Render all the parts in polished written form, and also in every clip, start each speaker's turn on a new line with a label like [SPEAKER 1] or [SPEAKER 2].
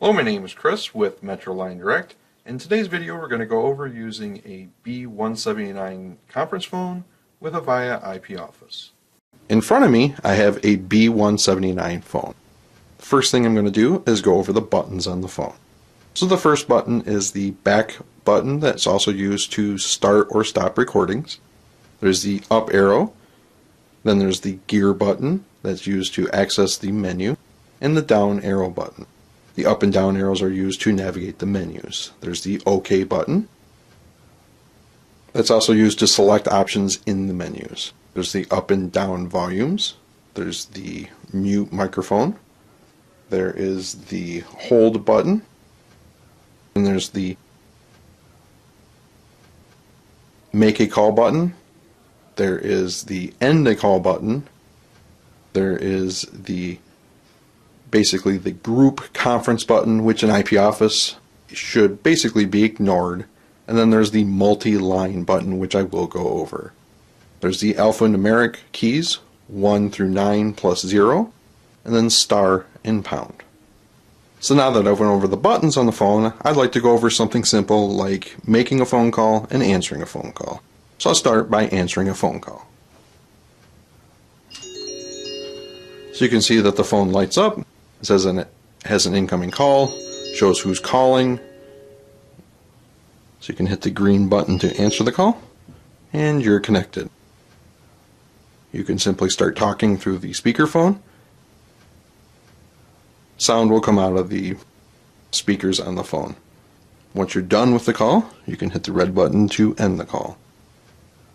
[SPEAKER 1] Hello, my name is Chris with Metroline Direct. In today's video, we're going to go over using a B179 conference phone with a VIA IP office. In front of me, I have a B179 phone. The first thing I'm going to do is go over the buttons on the phone. So the first button is the back button that's also used to start or stop recordings. There's the up arrow, then there's the gear button that's used to access the menu, and the down arrow button. The up and down arrows are used to navigate the menus. There's the OK button. That's also used to select options in the menus. There's the up and down volumes. There's the mute microphone. There is the hold button. And there's the make a call button. There is the end a call button. There is basically the group conference button, which in IP office should basically be ignored. And then there's the multi-line button, which I will go over. There's the alphanumeric keys, 1 through 9 plus 0, and then star and pound. So now that I've went over the buttons on the phone, I'd like to go over something simple like making a phone call and answering a phone call. So I'll start by answering a phone call. So you can see that the phone lights up. It says it has an incoming call, shows who's calling. So you can hit the green button to answer the call, and you're connected. You can simply start talking through the speakerphone. Sound will come out of the speakers on the phone. Once you're done with the call, you can hit the red button to end the call.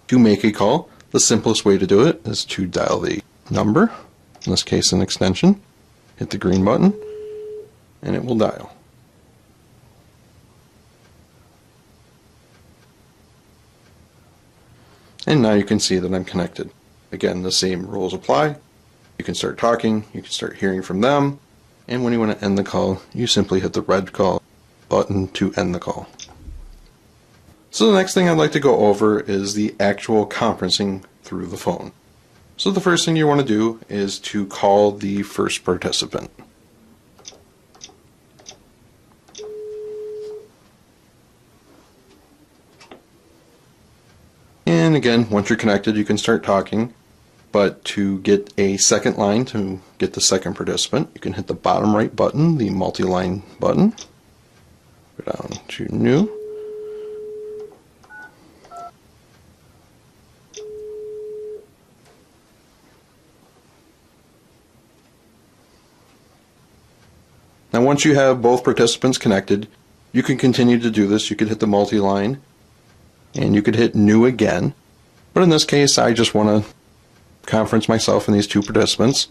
[SPEAKER 1] To make a call, the simplest way to do it is to dial the number, in this case an extension, hit the green button, and it will dial. And now you can see that I'm connected. Again, the same rules apply. You can start talking, you can start hearing from them, and when you want to end the call, you simply hit the red call button to end the call. So the next thing I'd like to go over is the actual conferencing through the phone. So the first thing you want to do is to call the first participant. And again, once you're connected, you can start talking. But to get a second line, to get the second participant, you can hit the bottom right button, the multi-line button. Go down to new. Now once you have both participants connected, you can continue to do this. You could hit the multi-line, and you could hit new again. But in this case, I just want to conference myself and these two participants.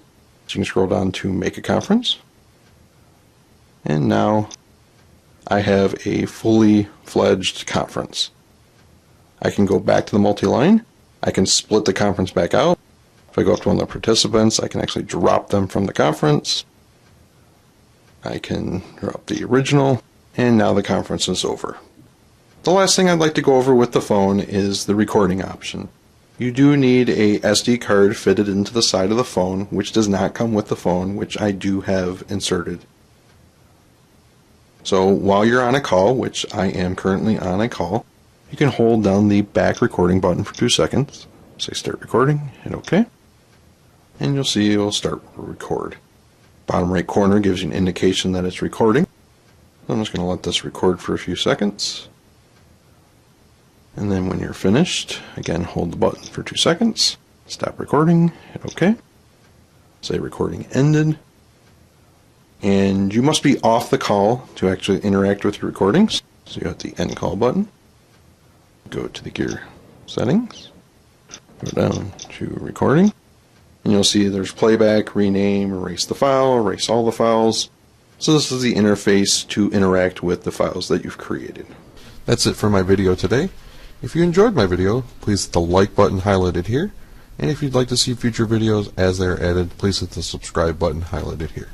[SPEAKER 1] So you can scroll down to make a conference. And now I have a fully fledged conference. I can go back to the multi-line. I can split the conference back out. If I go up to one of the participants, I can actually drop them from the conference. I can drop the original, and now the conference is over. The last thing I'd like to go over with the phone is the recording option. You do need a SD card fitted into the side of the phone, which does not come with the phone, which I do have inserted. So while you're on a call, which I am currently on a call, you can hold down the back recording button for 2 seconds. Say start recording, hit OK, and you'll see it'll start record. Bottom right corner gives you an indication that it's recording. I'm just going to let this record for a few seconds. And then when you're finished, again, hold the button for 2 seconds. Stop recording, hit OK. Say recording ended. And you must be off the call to actually interact with your recordings. So you hit the end call button. Go to the gear settings. Go down to recording. And you'll see there's playback, rename, erase the file, erase all the files. So this is the interface to interact with the files that you've created. That's it for my video today. If you enjoyed my video, please hit the like button highlighted here. And if you'd like to see future videos as they're added, please hit the subscribe button highlighted here.